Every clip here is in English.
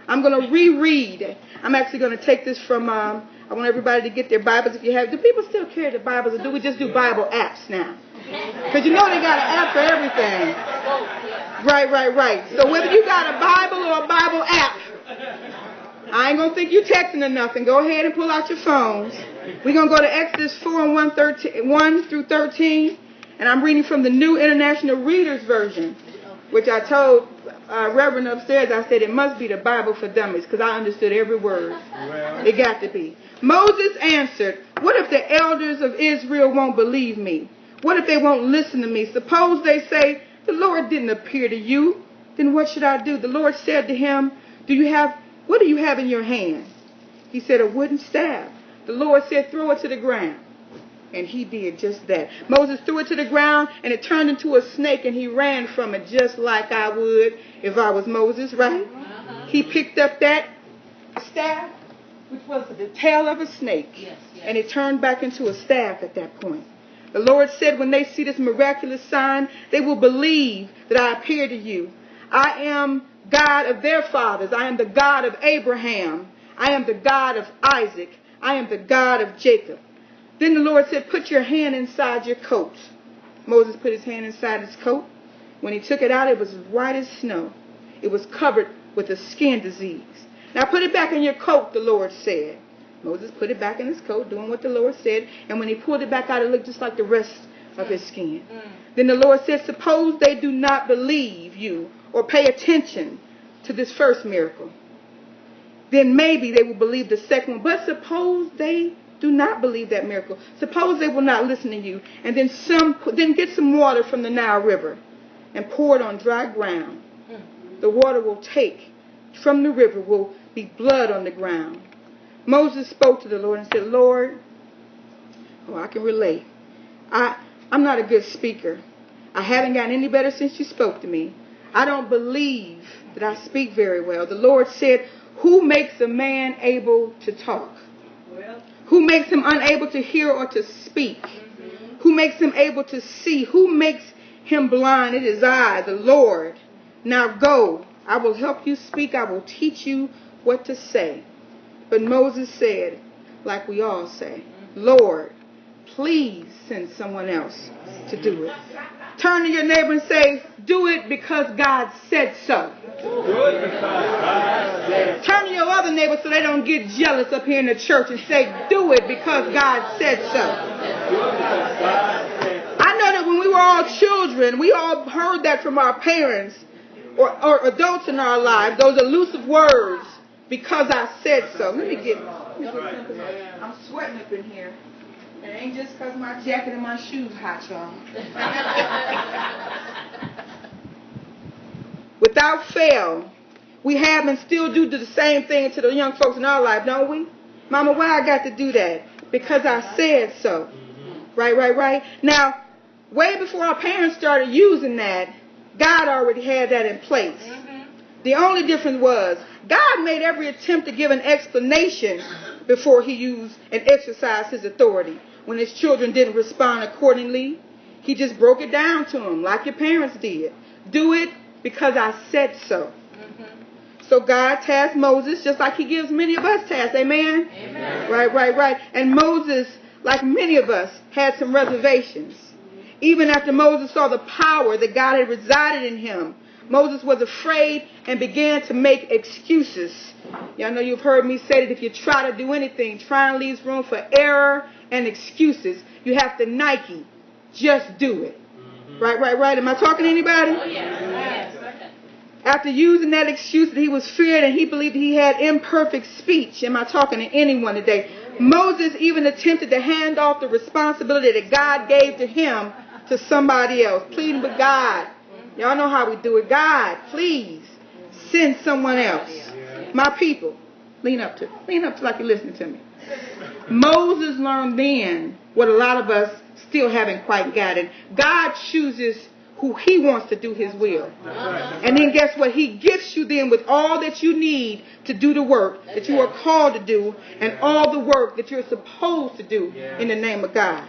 I'm going to reread. I'm actually going to take this from, I want everybody to get their Bibles if you have. Do people still carry the Bibles, or do we just do Bible apps now? Because you know they got an app for everything. Right. So whether you got a Bible or a Bible app, I ain't going to think you're texting or nothing. Go ahead and pull out your phones. We're going to go to Exodus 4 and 1 through 13. And I'm reading from the New International Reader's Version, which I told Reverend upstairs, I said it must be the Bible for dummies, because I understood every word. It got to be. Moses answered, "What if the elders of Israel won't believe me? What if they won't listen to me? Suppose they say, 'The Lord didn't appear to you.' Then what should I do?" The Lord said to him, "What do you have in your hand?" He said, "A wooden staff." The Lord said, "Throw it to the ground." And he did just that. Moses threw it to the ground, and it turned into a snake, and he ran from it just like I would if I was Moses, right? He picked up that staff, which was the tail of a snake, and it turned back into a staff at that point. The Lord said, "When they see this miraculous sign, they will believe that I appear to you. I am God of their fathers. I am the God of Abraham. I am the God of Isaac. I am the God of Jacob." Then the Lord said, "Put your hand inside your coat." Moses put his hand inside his coat. When he took it out, it was as white as snow. It was covered with a skin disease. "Now put it back in your coat," the Lord said. Moses put it back in his coat, doing what the Lord said. And when he pulled it back out, it looked just like the rest of his skin. Then the Lord said, "Suppose they do not believe you or pay attention to this first miracle. Then maybe they will believe the second one. But suppose they do not believe that miracle. Suppose they will not listen to you. And then get some water from the Nile River and pour it on dry ground. The water will take from the river will be blood on the ground." Moses spoke to the Lord and said, "Lord," I can relate. I'm not a good speaker. I haven't gotten any better since you spoke to me. I don't believe that I speak very well. The Lord said, "Who makes a man able to talk? Who makes him unable to hear or to speak? Who makes him able to see? Who makes him blind? It is I, the Lord. Now go. I will help you speak. I will teach you what to say." But Moses said, like we all say, "Lord, please send someone else to do it." Turn to your neighbor and say, "Do it because God said so." Turn to your other neighbor so they don't get jealous up here in the church and say, "Do it because God said so." I know that when we were all children, we all heard that from our parents or adults in our lives, those elusive words, "because I said so." Let me get something. I'm sweating up in here. It ain't just because my jacket and my shoes hot, y'all. Without fail, we have and still do the same thing to the young folks in our life, don't we? "Mama, why I got to do that?" "Because I said so." Right. Now, way before our parents started using that, God already had that in place. The only difference was God made every attempt to give an explanation before he used and exercised his authority. When his children didn't respond accordingly, he just broke it down to them like your parents did. "Do it because I said so." So God tasked Moses just like he gives many of us tasks. Amen? Right. And Moses, like many of us, had some reservations. Even after Moses saw the power that God had resided in him, Moses was afraid and began to make excuses. Y'all know you've heard me say that if you try to do anything, trying leaves room for error and excuses. You have to Nike. Just do it. Right. Am I talking to anybody? Oh, yes. After using that excuse that he was feared and he believed he had imperfect speech. Am I talking to anyone today? Moses even attempted to hand off the responsibility that God gave to him to somebody else. Pleading with God. Y'all know how we do it. "God, please send someone else. My people." Lean up to like you're listening to me. Moses learned then what a lot of us still haven't quite gotten. God chooses who he wants to do his will. And then guess what? He gifts you then with all that you need to do the work that you are called to do and all the work that you're supposed to do in the name of God.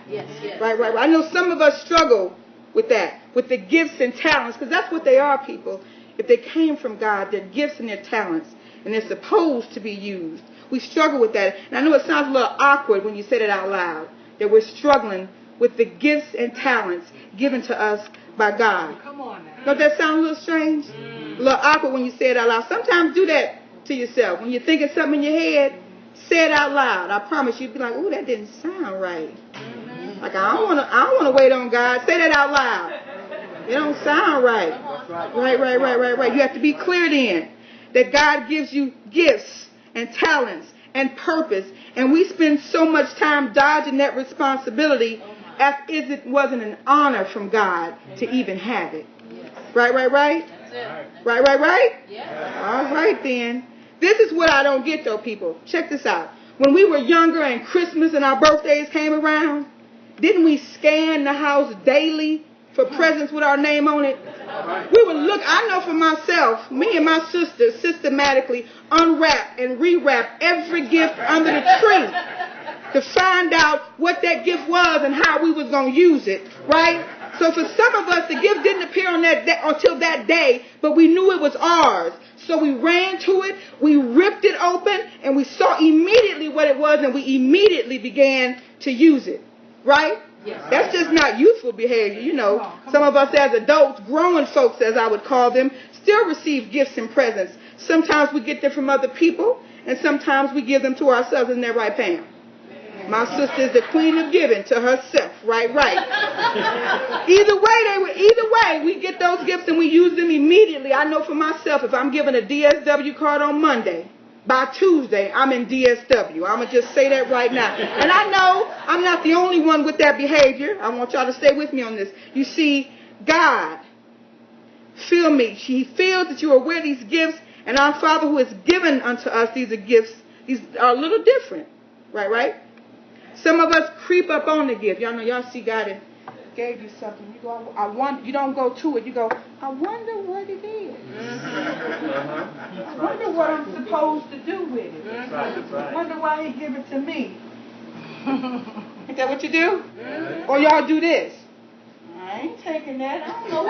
Right. I know some of us struggle with that, with the gifts and talents, because that's what they are, people. If they came from God, their gifts and their talents. and they're supposed to be used. We struggle with that. And I know it sounds a little awkward when you said it out loud, that we're struggling with the gifts and talents given to us by God. Come on now. Don't that sound a little strange? A little awkward when you say it out loud. Sometimes do that to yourself. When you're thinking something in your head, say it out loud. I promise you'll be like, ooh, that didn't sound right. Like, I don't want to wait on God. Say that out loud. It don't sound right. Right. You have to be clear then that God gives you gifts and talents and purpose. And we spend so much time dodging that responsibility as if it wasn't an honor from God to even have it. Right? Right? All right then. This is what I don't get though, people. Check this out. When we were younger and Christmas and our birthdays came around, didn't we scan the house daily for presents with our name on it? We would look, I know for myself, me and my sister systematically unwrap and rewrap every gift under the tree to find out what that gift was and how we was going to use it, right? So for some of us, the gift didn't appear on until that day, but we knew it was ours. So we ran to it, we ripped it open, and we saw immediately what it was, and we immediately began to use it, right? Yes. That's just not youthful behavior. You know, some of us as adults, grown folks as I would call them, still receive gifts and presents. Sometimes we get them from other people, and sometimes we give them to ourselves. Isn't that right, Pam? My sister is the queen of giving to herself. Right. Either way, we get those gifts and we use them immediately. I know for myself, if I'm given a DSW card on Monday, by Tuesday, I'm in DSW. I'm going to just say that right now. And I know I'm not the only one with that behavior. I want y'all to stay with me on this. You see, God, feel me. He feels that you are aware of these gifts, and our Father who has given unto us these are gifts. These are a little different. Right? Some of us creep up on the gift. Y'all know, y'all see God and gave you something. You go, I wonder. You don't go to it. You go, I wonder what it is. I wonder what I'm supposed to do with it. I wonder why He gave it to me. Is that what you do? Or y'all do this? I ain't taking that. I don't know.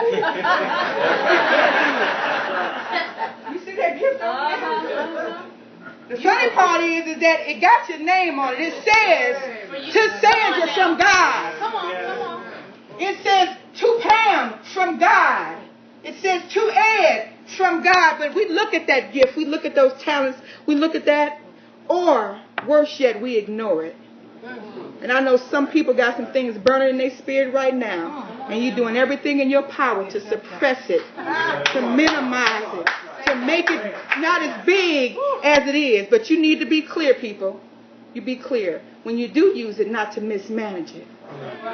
You see that gift over there? The funny part is that it got your name on it. It says to Sandra from God. Come on. It says to Pam from God. It says to Ed from God. But we look at that gift. We look at those talents. We look at that. Or, worse yet, we ignore it. And I know some people got some things burning in their spirit right now. And you're doing everything in your power to suppress it, to minimize it, to make it not as big as it is. But you need to be clear, people. You be clear. When you do use it, not to mismanage it.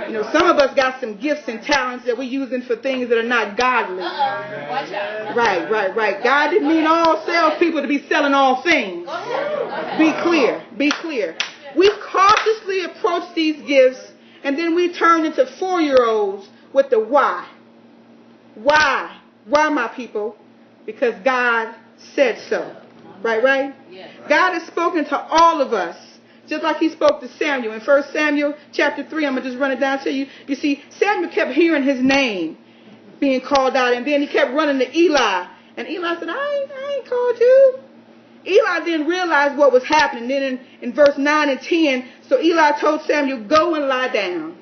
You know, some of us got some gifts and talents that we're using for things that are not godly. Watch out. Right. God didn't mean all salespeople to be selling all things. Be clear. We cautiously approach these gifts, and then we turn into 4-year-olds with the why. Why, my people? Because God said so. Right? Yes. God has spoken to all of us, just like He spoke to Samuel. In 1 Samuel chapter 3, I'm going to just run it down to you. You see, Samuel kept hearing his name being called out, and then he kept running to Eli. And Eli said, I ain't called you. Eli didn't realize what was happening. Then in verse 9 and 10, so Eli told Samuel, go and lie down.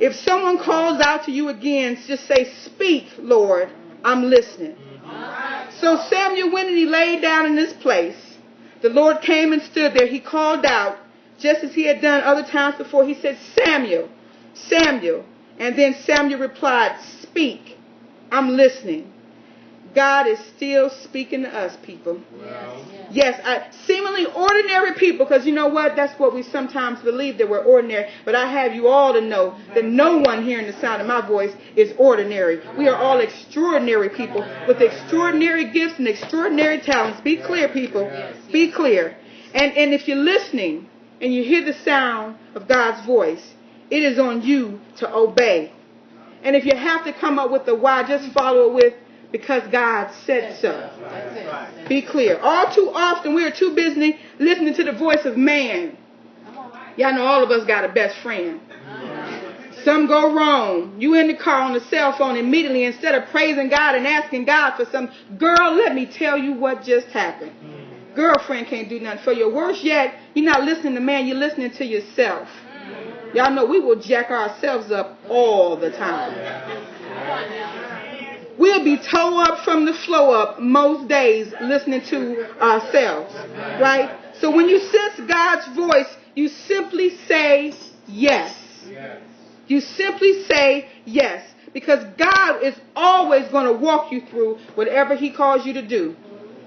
If someone calls out to you again, just say, speak, Lord, I'm listening. So Samuel went and he laid down in this place. The Lord came and stood there. He called out, just as He had done other times before. He said, Samuel, Samuel. And then Samuel replied, speak, I'm listening. God is still speaking to us, people. Yes, seemingly ordinary people, because you know what? That's what we sometimes believe, that we're ordinary. But I have you all to know that no one hearing the sound of my voice is ordinary. We are all extraordinary people with extraordinary gifts and extraordinary talents. Be clear, people. Be clear. And if you're listening and you hear the sound of God's voice, it is on you to obey. And if you have to come up with the why, just follow it with, because God said so. Be clear. All too often we are too busy listening to the voice of man. Y'all know all of us got a best friend. Some go wrong. You in the car on the cell phone immediately, instead of praising God and asking God for some, girl, let me tell you what just happened. girlfriend can't do nothing for you. Worse yet, you're not listening to man, you're listening to yourself. Y'all know we will jack ourselves up all the time. We'll be toe up from the flow up most days listening to ourselves, right? So when you sense God's voice, you simply say yes. You simply say yes, because God is always going to walk you through whatever he calls you to do.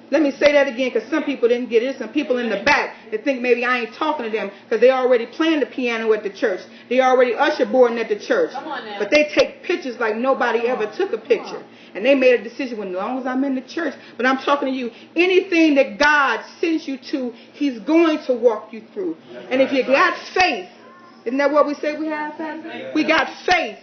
Let me say that again, because some people didn't get it. There's some people in the back that think maybe I ain't talking to them because they already playing the piano at the church. They already usher boarding at the church. But they take pictures like nobody ever took a picture. And they made a decision, well, as long as I'm in the church. But I'm talking to you. Anything that God sends you to, he's going to walk you through. And if you got faith, isn't that what we say we have, Pastor? We got faith.